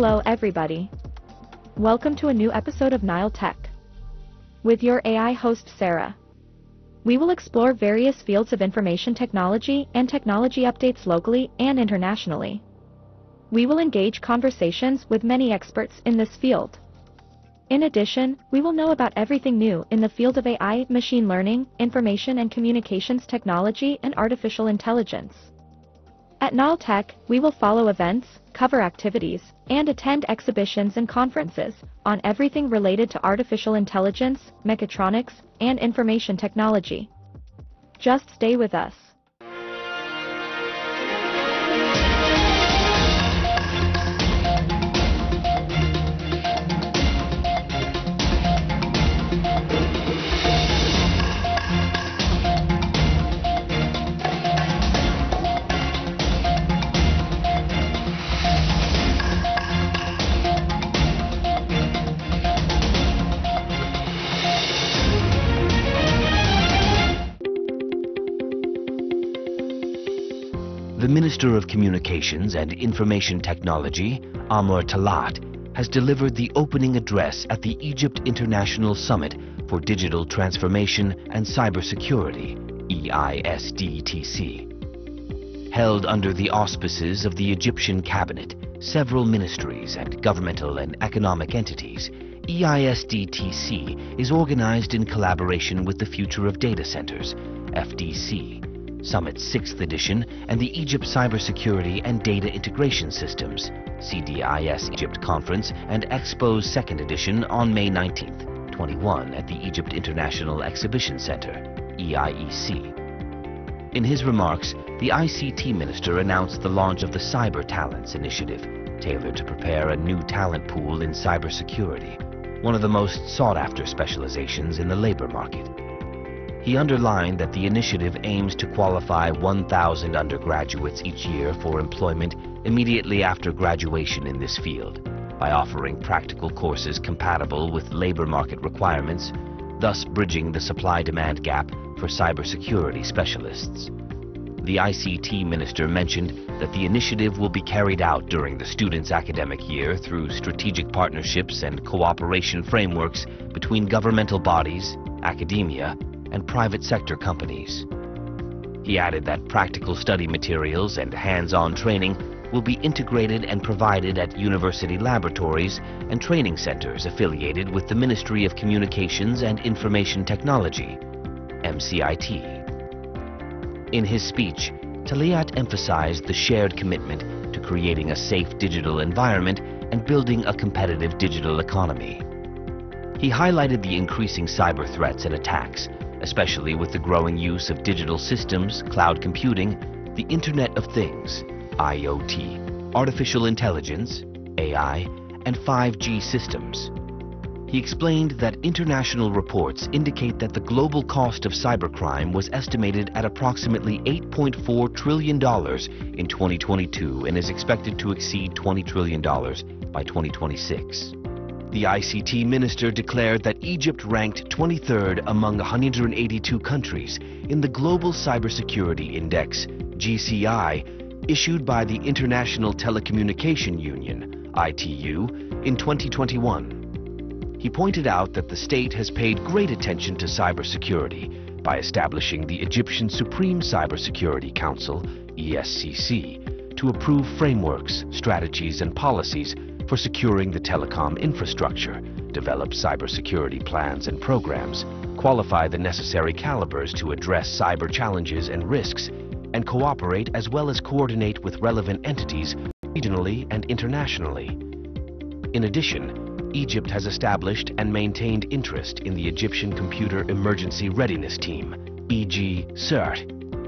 Hello everybody. Welcome to a new episode of Nile Tech. With your AI host Sarah. We will explore various fields of information technology and technology updates locally and internationally. We will engage conversations with many experts in this field. In addition, we will know about everything new in the field of AI, machine learning, information and communications technology, and artificial intelligence. At Nile Tech, we will follow events, cover activities, and attend exhibitions and conferences on everything related to artificial intelligence, mechatronics, and information technology. Just stay with us. The Minister of Communications and Information Technology, Amr Talat, has delivered the opening address at the Egypt International Summit for Digital Transformation and Cybersecurity, EISDTC. Held under the auspices of the Egyptian cabinet, several ministries and governmental and economic entities, EISDTC is organized in collaboration with the Future of Data Centers, FDC, Summit's 6th edition, and the Egypt Cybersecurity and Data Integration Systems, CDIS Egypt Conference, and Expo's 2nd edition on May 19th, 21 at the Egypt International Exhibition Center, EIEC. In his remarks, the ICT Minister announced the launch of the Cyber Talents Initiative, tailored to prepare a new talent pool in cybersecurity, one of the most sought-after specializations in the labor market. He underlined that the initiative aims to qualify 1,000 undergraduates each year for employment immediately after graduation in this field, by offering practical courses compatible with labor market requirements, thus bridging the supply-demand gap for cybersecurity specialists. The ICT Minister mentioned that the initiative will be carried out during the students' academic year through strategic partnerships and cooperation frameworks between governmental bodies, academia, and private sector companies. He added that practical study materials and hands-on training will be integrated and provided at university laboratories and training centers affiliated with the Ministry of Communications and Information Technology, MCIT. In his speech, Talat emphasized the shared commitment to creating a safe digital environment and building a competitive digital economy. He highlighted the increasing cyber threats and attacks, especially with the growing use of digital systems, cloud computing, the Internet of Things, IoT, artificial intelligence, AI, and 5G systems. He explained that international reports indicate that the global cost of cybercrime was estimated at approximately $8.4 trillion in 2022 and is expected to exceed $20 trillion by 2026. The ICT Minister declared that Egypt ranked 23rd among 182 countries in the Global Cybersecurity Index, GCI, issued by the International Telecommunication Union, ITU, in 2021. He pointed out that the state has paid great attention to cybersecurity by establishing the Egyptian Supreme Cybersecurity Council, ESCC, to approve frameworks, strategies, and policies for securing the telecom infrastructure, develop cybersecurity plans and programs, qualify the necessary calibers to address cyber challenges and risks, and cooperate as well as coordinate with relevant entities regionally and internationally. In addition, Egypt has established and maintained interest in the Egyptian Computer Emergency Readiness Team, EG-CERT,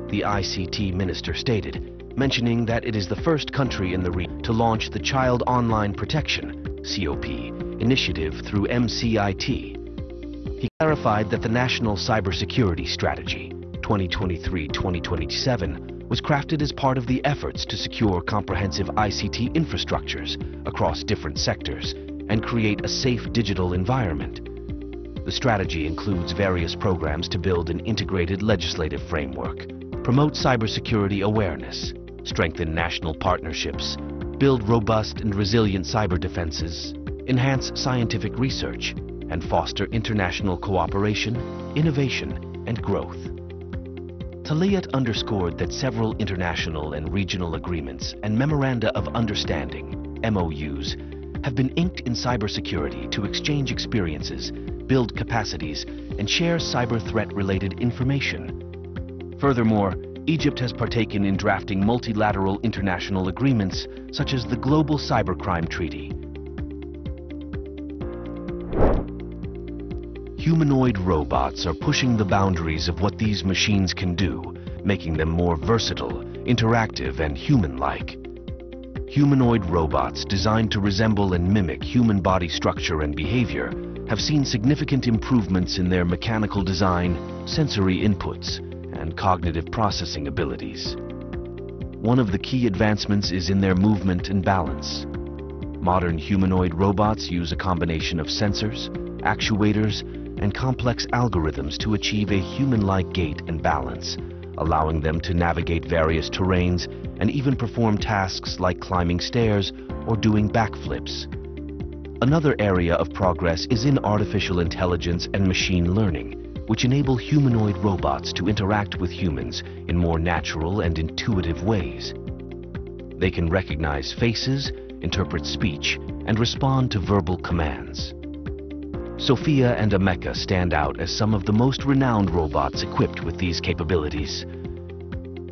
the ICT Minister stated, mentioning that it is the first country in the region to launch the Child Online Protection, COP, initiative through MCIT. He clarified that the National Cybersecurity Strategy, 2023-2027, was crafted as part of the efforts to secure comprehensive ICT infrastructures across different sectors and create a safe digital environment. The strategy includes various programs to build an integrated legislative framework, promote cybersecurity awareness, strengthen national partnerships, build robust and resilient cyber defenses, enhance scientific research, and foster international cooperation, innovation, and growth. Taliat underscored that several international and regional agreements and memoranda of understanding, MOUs, have been inked in cybersecurity to exchange experiences, build capacities, and share cyber threat-related information. Furthermore, Egypt has partaken in drafting multilateral international agreements such as the Global Cybercrime Treaty. Humanoid robots are pushing the boundaries of what these machines can do, making them more versatile, interactive, and human-like. Humanoid robots designed to resemble and mimic human body structure and behavior have seen significant improvements in their mechanical design, sensory inputs, and cognitive processing abilities. One of the key advancements is in their movement and balance. Modern humanoid robots use a combination of sensors, actuators, and complex algorithms to achieve a human-like gait and balance, allowing them to navigate various terrains and even perform tasks like climbing stairs or doing backflips. Another area of progress is in artificial intelligence and machine learning, which enable humanoid robots to interact with humans in more natural and intuitive ways. They can recognize faces, interpret speech, and respond to verbal commands. Sophia and Ameka stand out as some of the most renowned robots equipped with these capabilities.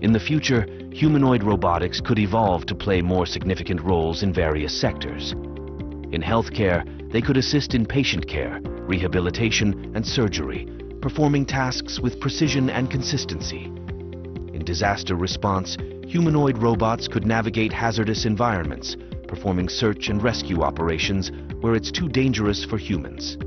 In the future, humanoid robotics could evolve to play more significant roles in various sectors. In healthcare, they could assist in patient care, rehabilitation, and surgery, performing tasks with precision and consistency. In disaster response, humanoid robots could navigate hazardous environments, performing search and rescue operations where it's too dangerous for humans.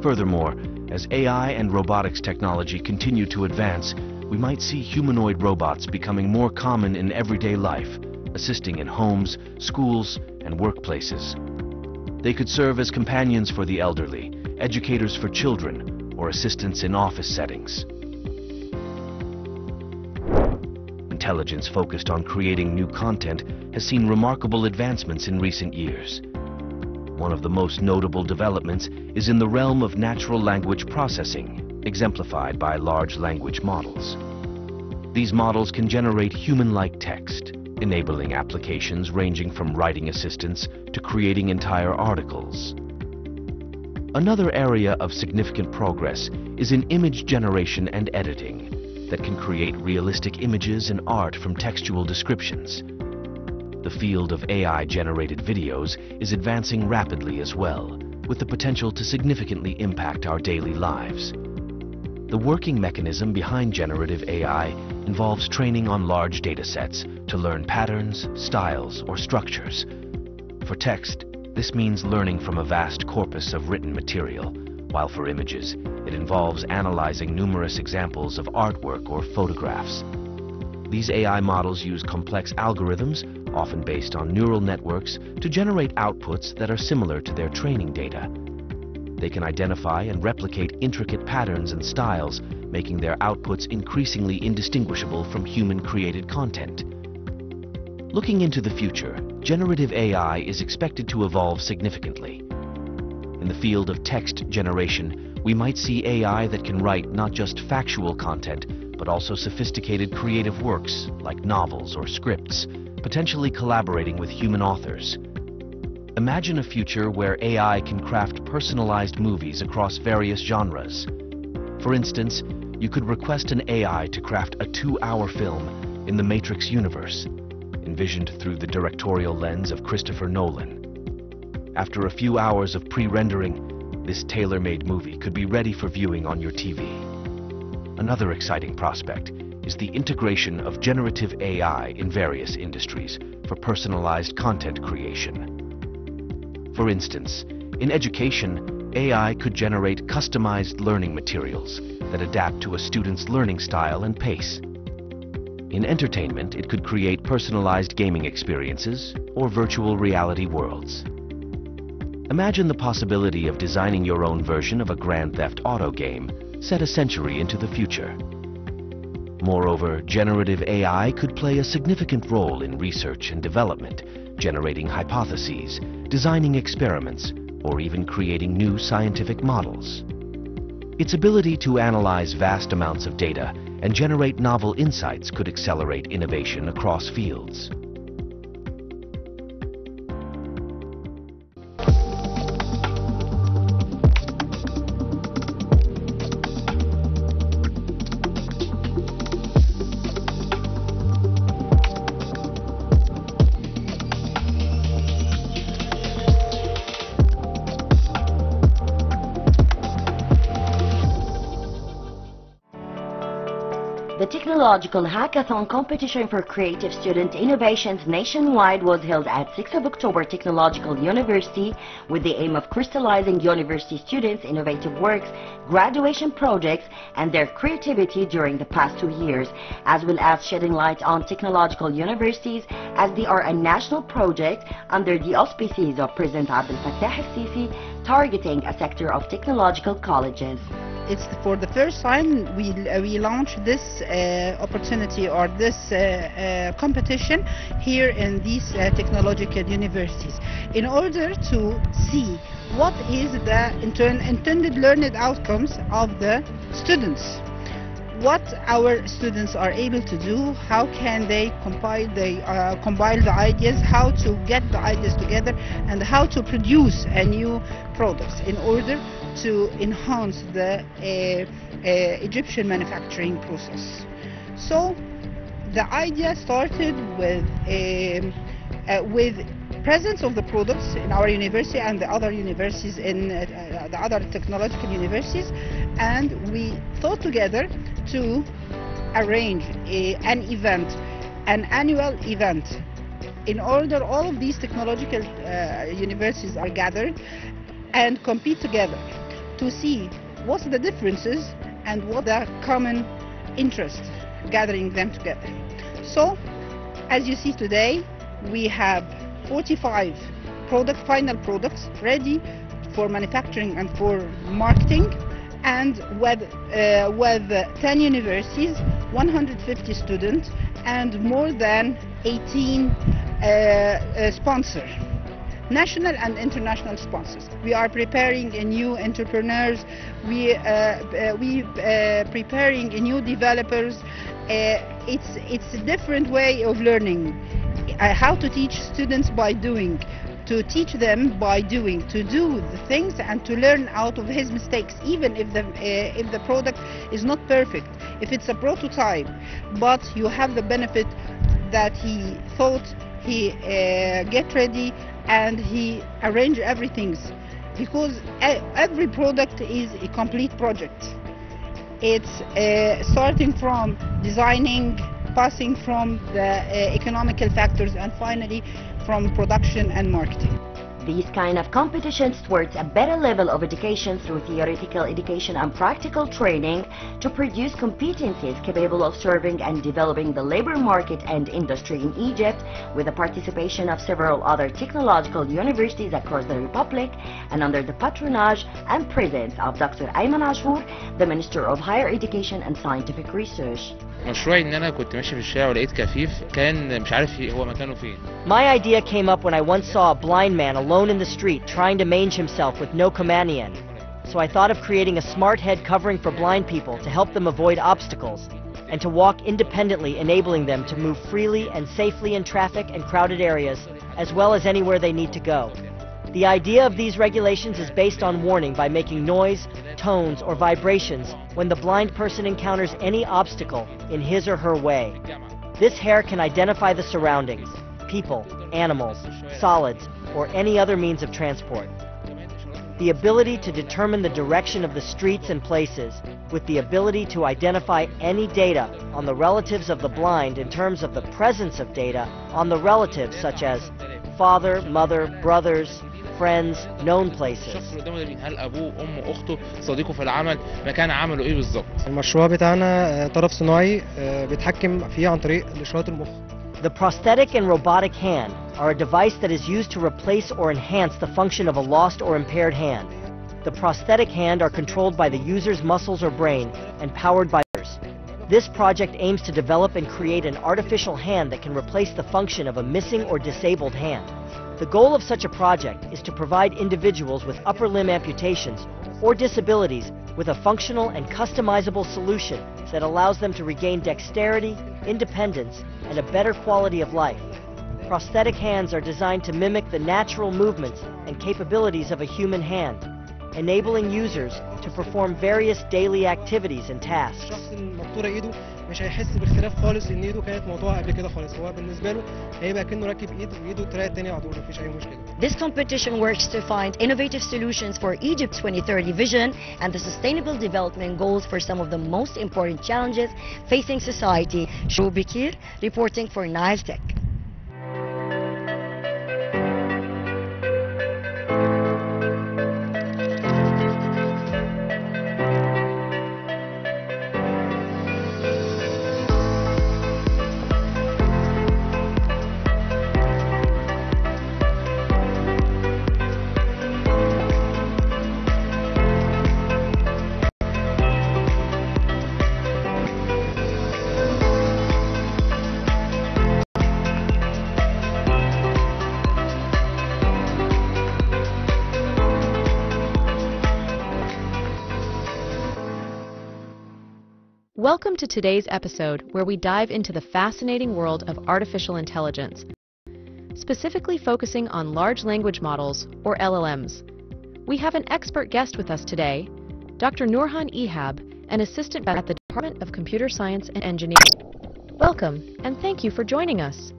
Furthermore, as AI and robotics technology continue to advance, we might see humanoid robots becoming more common in everyday life, assisting in homes, schools, and workplaces. They could serve as companions for the elderly, educators for children, or assistants in office settings. Intelligence focused on creating new content has seen remarkable advancements in recent years. One of the most notable developments is in the realm of natural language processing, exemplified by large language models. These models can generate human-like text, enabling applications ranging from writing assistants to creating entire articles. Another area of significant progress is in image generation and editing that can create realistic images and art from textual descriptions. The field of AI-generated videos is advancing rapidly as well, with the potential to significantly impact our daily lives. The working mechanism behind generative AI involves training on large data sets to learn patterns, styles, or structures. For text, this means learning from a vast corpus of written material, while for images, it involves analyzing numerous examples of artwork or photographs. These AI models use complex algorithms, often based on neural networks, to generate outputs that are similar to their training data. They can identify and replicate intricate patterns and styles, making their outputs increasingly indistinguishable from human-created content. Looking into the future, generative AI is expected to evolve significantly. In the field of text generation, we might see AI that can write not just factual content, but also sophisticated creative works like novels or scripts, potentially collaborating with human authors. Imagine a future where AI can craft personalized movies across various genres. For instance, you could request an AI to craft a 2-hour film in the Matrix universe, envisioned through the directorial lens of Christopher Nolan. After a few hours of pre-rendering, this tailor-made movie could be ready for viewing on your TV. Another exciting prospect is the integration of generative AI in various industries for personalized content creation. For instance, in education, AI could generate customized learning materials that adapt to a student's learning style and pace. In entertainment, it could create personalized gaming experiences or virtual reality worlds. Imagine the possibility of designing your own version of a Grand Theft Auto game set a century into the future. Moreover, generative AI could play a significant role in research and development, generating hypotheses, designing experiments, or even creating new scientific models. Its ability to analyze vast amounts of data and generate novel insights could accelerate innovation across fields. The Technological Hackathon competition for creative student innovations nationwide was held at 6th of October Technological University with the aim of crystallizing university students' innovative works, graduation projects, and their creativity during the past 2 years, as well as shedding light on technological universities as they are a national project under the auspices of President Abdel Fattah el-Sisi, targeting a sector of technological colleges. It's for the first time we launched this opportunity or this competition here in these technological universities in order to see what is the intended learning outcomes of the students, what our students are able to do, how can they compile the ideas, how to get the ideas together, and how to produce a new products in order to enhance the Egyptian manufacturing process. So the idea started with presence of the products in our university and the other universities in the other technological universities, and we thought together to arrange an event, an annual event, in order all of these technological universities are gathered and compete together to see what's the differences and what the common interest gathering them together. So as you see today, we have 45 final products ready for manufacturing and for marketing, and with 10 universities, 150 students, and more than 18 sponsors, national and international sponsors. We are preparing new entrepreneurs, we preparing new developers. It's a different way of learning, how to teach students by doing, to teach them by doing, to do the things and to learn out of his mistakes, even if the product is not perfect, if it's a prototype, but you have the benefit that he thought, he get ready and he arrange everything, because every product is a complete project. It's starting from designing, passing from the economical factors, and finally from production and marketing. These kind of competitions towards a better level of education through theoretical education and practical training to produce competencies capable of serving and developing the labor market and industry in Egypt, with the participation of several other technological universities across the Republic and under the patronage and presence of Dr. Ayman Ashur, the Minister of Higher Education and Scientific Research. مشروعي ان انا كنت ماشي في الشارع ولقيت كفيف كان مش عارف هو مكانه فين. My idea came up when I once saw a blind man alone in the street trying to mange himself with no companion. So I thought of creating a smart head covering for blind people to help them avoid obstacles and to walk independently, enabling them to move freely and safely in traffic and crowded areas, as well as anywhere they need to go. The idea of these regulations is based on warning by making noise, tones, or vibrations when the blind person encounters any obstacle in his or her way. This hair can identify the surroundings, people, animals, solids, or any other means of transport. The ability to determine the direction of the streets and places, with the ability to identify any data on the relatives of the blind in terms of the presence of data on the relatives, such as father, mother, brothers, friends, known places. هل ابوه امه اخته صديقه في العمل مكان عمله ايه بالظبط. المشروع بتاعنا طرف صناعي بيتحكم فيه عن طريق الاشارات المخ. The prosthetic and robotic hand are a device that is used to replace or enhance the function of a lost or impaired hand. The prosthetic hand are controlled by the user's muscles or brain and powered by others. This project aims to develop and create an artificial hand that can replace the function of a missing or disabled hand. The goal of such a project is to provide individuals with upper limb amputations or disabilities with a functional and customizable solution that allows them to regain dexterity, independence, and a better quality of life. Prosthetic hands are designed to mimic the natural movements and capabilities of a human hand, enabling users to perform various daily activities and tasks. الشخص المقطوره ايده مش هيحس باختلاف خالص ان ايده كانت مقطوعه قبل كده خالص، هو بالنسبه له هيبقى كأنه راكب ايد وايده الطريقه التانيه على طول، مفيش اي مشكله. This competition works to find innovative solutions for Egypt's 2030 vision and the sustainable development goals for some of the most important challenges facing society. Shubikir reporting for Nile Tech. Welcome to today's episode, where we dive into the fascinating world of artificial intelligence, specifically focusing on large language models, or LLMs. We have an expert guest with us today, Dr. Nurhan Ehab, an assistant at the Department of Computer Science and Engineering. Welcome, and thank you for joining us.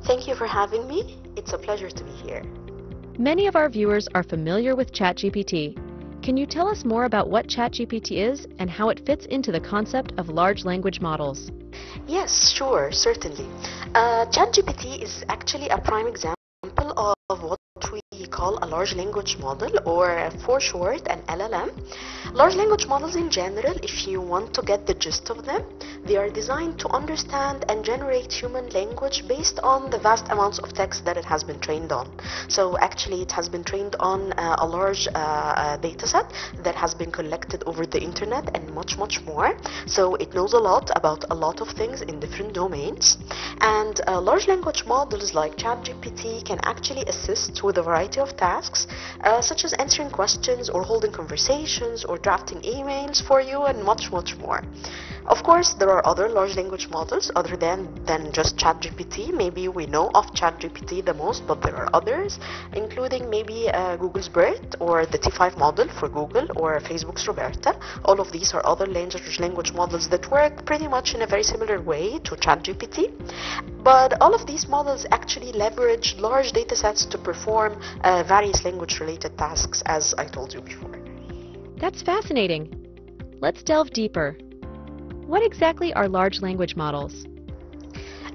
Thank you for having me. It's a pleasure to be here. Many of our viewers are familiar with ChatGPT. Can you tell us more about what ChatGPT is and how it fits into the concept of large language models? Yes, sure, certainly. ChatGPT is actually a prime example of what we call a large language model, or for short, an LLM. Large language models in general, if you want to get the gist of them, they are designed to understand and generate human language based on the vast amounts of text that it has been trained on. So actually it has been trained on a large data set that has been collected over the internet and much more. So it knows a lot about a lot of things in different domains. And large language models like ChatGPT can actually assist with a variety of tasks, such as answering questions or holding conversations or drafting emails for you, and much more. Of course, there are other large language models other than just ChatGPT. Maybe we know of ChatGPT the most, but there are others, including maybe Google's BERT, or the T5 model for Google, or Facebook's Roberta. All of these are other large language models that work pretty much in a very similar way to ChatGPT. But all of these models actually leverage large data sets to perform various language-related tasks, as I told you before. That's fascinating. Let's delve deeper. What exactly are large language models?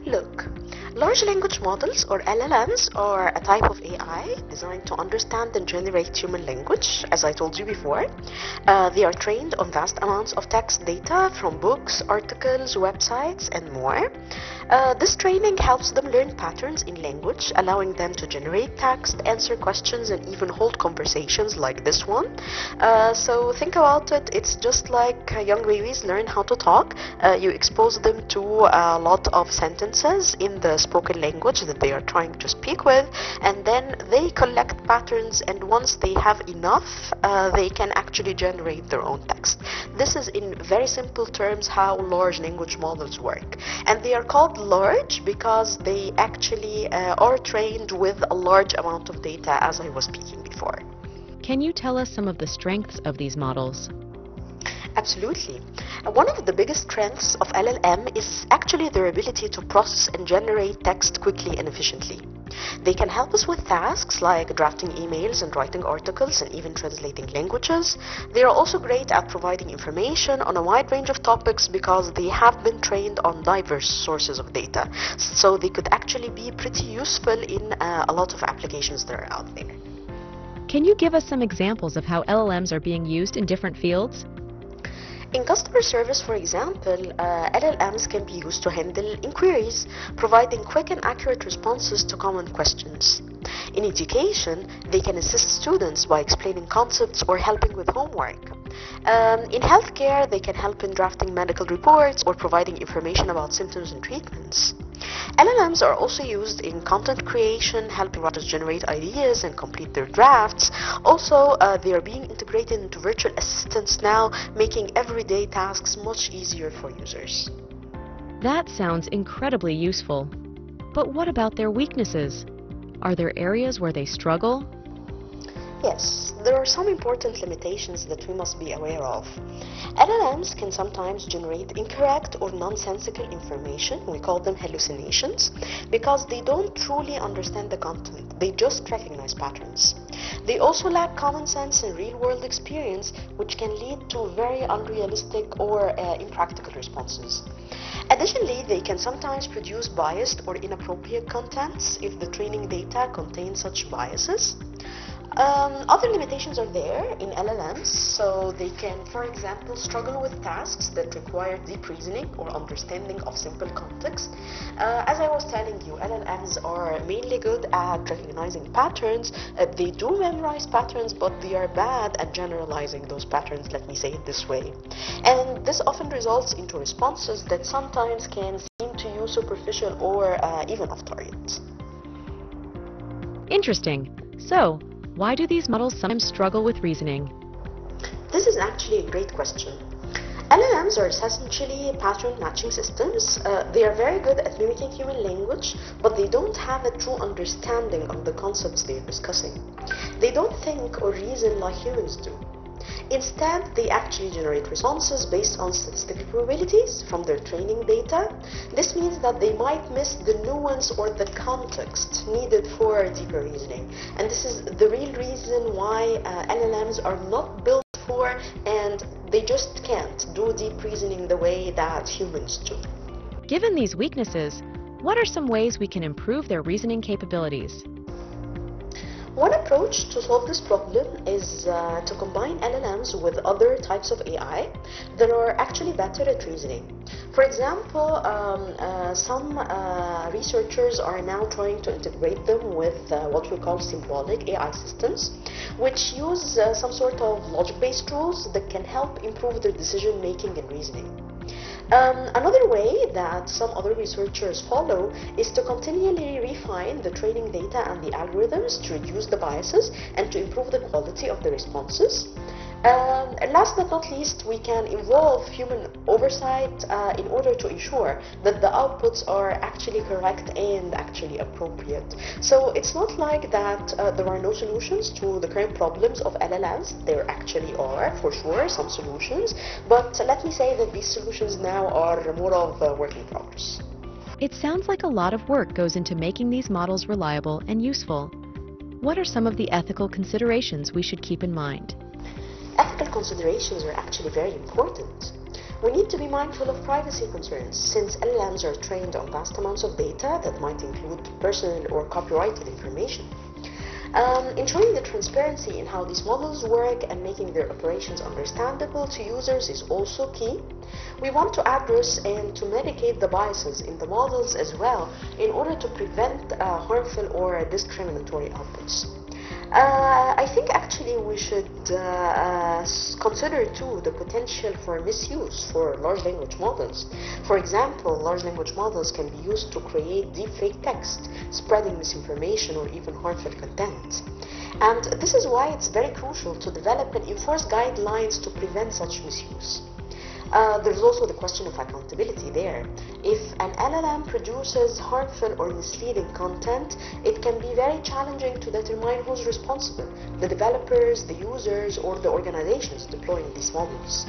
Look, large language models, or LLMs, are a type of AI designed to understand and generate human language, as I told you before. They are trained on vast amounts of text data from books, articles, websites, and more. This training helps them learn patterns in language, allowing them to generate text, answer questions, and even hold conversations like this one. So think about it, it's just like young babies learn how to talk. You expose them to a lot of sentences in the spoken language that they are trying to speak with, and then they collect patterns, and once they have enough, they can actually generate their own text. This is, in very simple terms, how large language models work. And they are called large because they actually are trained with a large amount of data, as I was speaking before. Can you tell us some of the strengths of these models? Absolutely. One of the biggest strengths of LLM is actually their ability to process and generate text quickly and efficiently. They can help us with tasks like drafting emails and writing articles and even translating languages. They are also great at providing information on a wide range of topics because they have been trained on diverse sources of data. So they could actually be pretty useful in a lot of applications that are out there. Can you give us some examples of how LLMs are being used in different fields? In customer service, for example, LLMs can be used to handle inquiries, providing quick and accurate responses to common questions. In education, they can assist students by explaining concepts or helping with homework. In healthcare, they can help in drafting medical reports or providing information about symptoms and treatments. LLMs are also used in content creation, helping writers generate ideas and complete their drafts. Also, they are being integrated into virtual assistants now, making everyday tasks much easier for users. That sounds incredibly useful. But what about their weaknesses? Are there areas where they struggle? Yes, there are some important limitations that we must be aware of. LLMs can sometimes generate incorrect or nonsensical information. We call them hallucinations because they don't truly understand the content. They just recognize patterns. They also lack common sense and real-world experience, which can lead to very unrealistic or impractical responses. Additionally, they can sometimes produce biased or inappropriate contents if the training data contains such biases. Other limitations are there in LLMs, so they can, for example, struggle with tasks that require deep reasoning or understanding of simple context. As I was telling you, LLMs are mainly good at recognizing patterns. They do memorize patterns, but they are bad at generalizing those patterns, let me say it this way. And this often results into responses that sometimes can seem to you superficial or even off target. Interesting. So, why do these models sometimes struggle with reasoning? This is actually a great question. LLMs are essentially pattern matching systems. They are very good at mimicking human language, but they don't have a true understanding of the concepts they are discussing. They don't think or reason like humans do. Instead, they actually generate responses based on statistical probabilities from their training data. This means that they might miss the nuance or the context needed for deeper reasoning. And this is the real reason why LLMs are not built for, and they just can't do deep reasoning the way that humans do. Given these weaknesses, what are some ways we can improve their reasoning capabilities? One approach to solve this problem is to combine LLMs with other types of AI that are actually better at reasoning. For example, some researchers are now trying to integrate them with what we call symbolic AI systems, which use some sort of logic-based rules that can help improve their decision-making and reasoning. Another way that some other researchers follow is to continually refine the training data and the algorithms to reduce the biases and to improve the quality of the responses. Last but not least, we can involve human oversight in order to ensure that the outputs are actually correct and actually appropriate. So it's not like that there are no solutions to the current problems of LLMs. There actually are, for sure, some solutions, but let me say that these solutions now are more of a work in progress. It sounds like a lot of work goes into making these models reliable and useful. What are some of the ethical considerations we should keep in mind? Ethical considerations are actually very important. We need to be mindful of privacy concerns since LLMs are trained on vast amounts of data that might include personal or copyrighted information. Ensuring the transparency in how these models work and making their operations understandable to users is also key. We want to address and to mitigate the biases in the models as well in order to prevent harmful or discriminatory outputs. I think actually we should consider too the potential for misuse for large language models. For example, large language models can be used to create deepfake text, spreading misinformation or even harmful content. And this is why it's very crucial to develop and enforce guidelines to prevent such misuse. There's also the question of accountability there. If an LLM produces harmful or misleading content, it can be very challenging to determine who's responsible, the developers, the users, or the organizations deploying these models.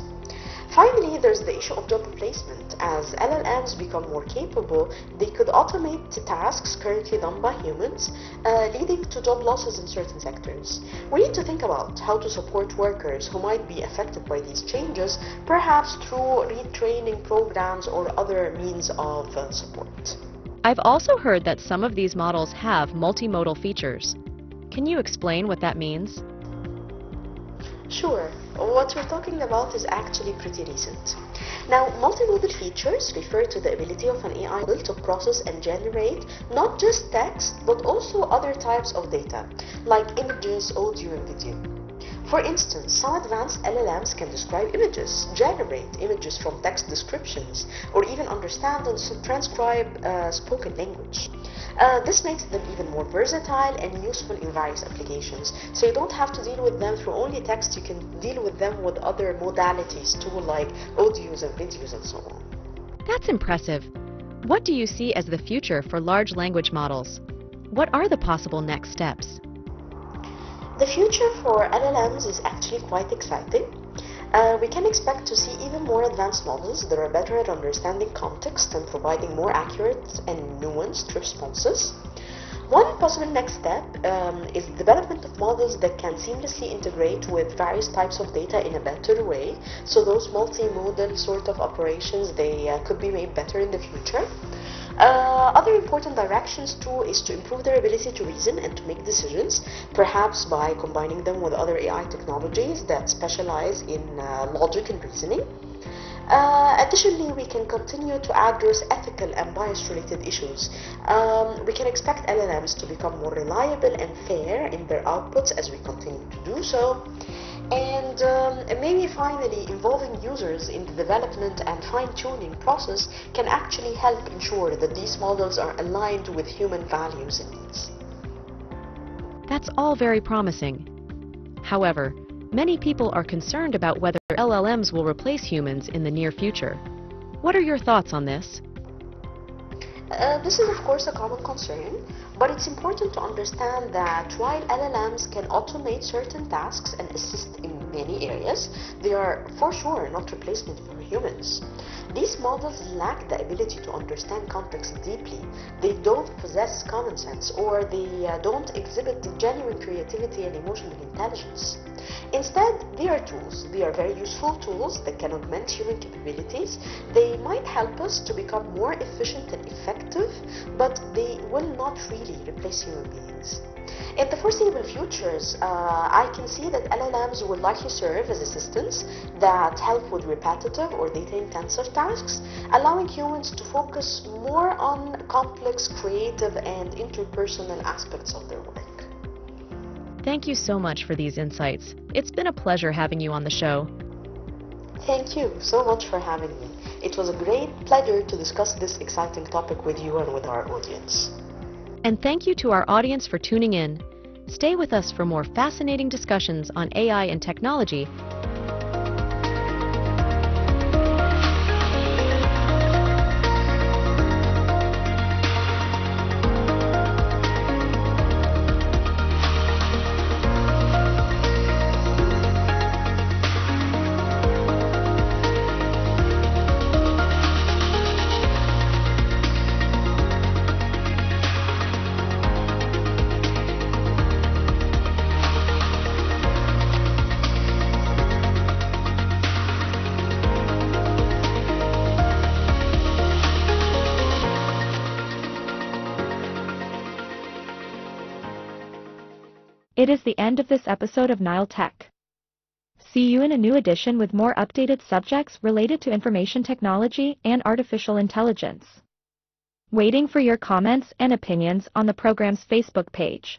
Finally, there's the issue of job replacement. As LLMs become more capable, they could automate tasks currently done by humans, leading to job losses in certain sectors. We need to think about how to support workers who might be affected by these changes, perhaps through retraining programs or other means of support. I've also heard that some of these models have multimodal features. Can you explain what that means? Sure. What we're talking about is actually pretty recent. Now, multimodal features refer to the ability of an AI model to process and generate not just text, but also other types of data, like images, audio, and video. For instance, some advanced LLMs can describe images, generate images from text descriptions, or even understand and transcribe spoken language. This makes them even more versatile and useful in various applications. So you don't have to deal with them through only text, you can deal with them with other modalities too, like audios and videos and so on. That's impressive. What do you see as the future for large language models? What are the possible next steps? The future for LLMs is actually quite exciting. We can expect to see even more advanced models that are better at understanding context and providing more accurate and nuanced responses. One possible next step is the development of models that can seamlessly integrate with various types of data in a better way. So those multimodal sort of operations, they could be made better in the future. Other important directions too is to improve their ability to reason and to make decisions, perhaps by combining them with other AI technologies that specialize in logic and reasoning. Additionally, we can continue to address ethical and bias-related issues. We can expect LLMs to become more reliable and fair in their outputs as we continue to do so. And maybe finally, involving users in the development and fine-tuning process can actually help ensure that these models are aligned with human values and needs. That's all very promising. However, many people are concerned about whether LLMs will replace humans in the near future. What are your thoughts on this? This is of course a common concern, but it's important to understand that while LLMs can automate certain tasks and assist in many areas, they are for sure not replacement for humans. These models lack the ability to understand context deeply. They don't possess common sense, or they don't exhibit the genuine creativity and emotional intelligence. Instead, they are tools. They are very useful tools that can augment human capabilities. They might help us to become more efficient and effective, but they will not really replace human beings. In the foreseeable futures, I can see that LLMs will likely serve as assistants that help with repetitive or data-intensive tasks, allowing humans to focus more on complex, creative, and interpersonal aspects of their work. Thank you so much for these insights. It's been a pleasure having you on the show. Thank you so much for having me. It was a great pleasure to discuss this exciting topic with you and with our audience. And thank you to our audience for tuning in. Stay with us for more fascinating discussions on AI and technology. It is the end of this episode of Nile Tech. See you in a new edition with more updated subjects related to information technology and artificial intelligence. Waiting for your comments and opinions on the program's Facebook page.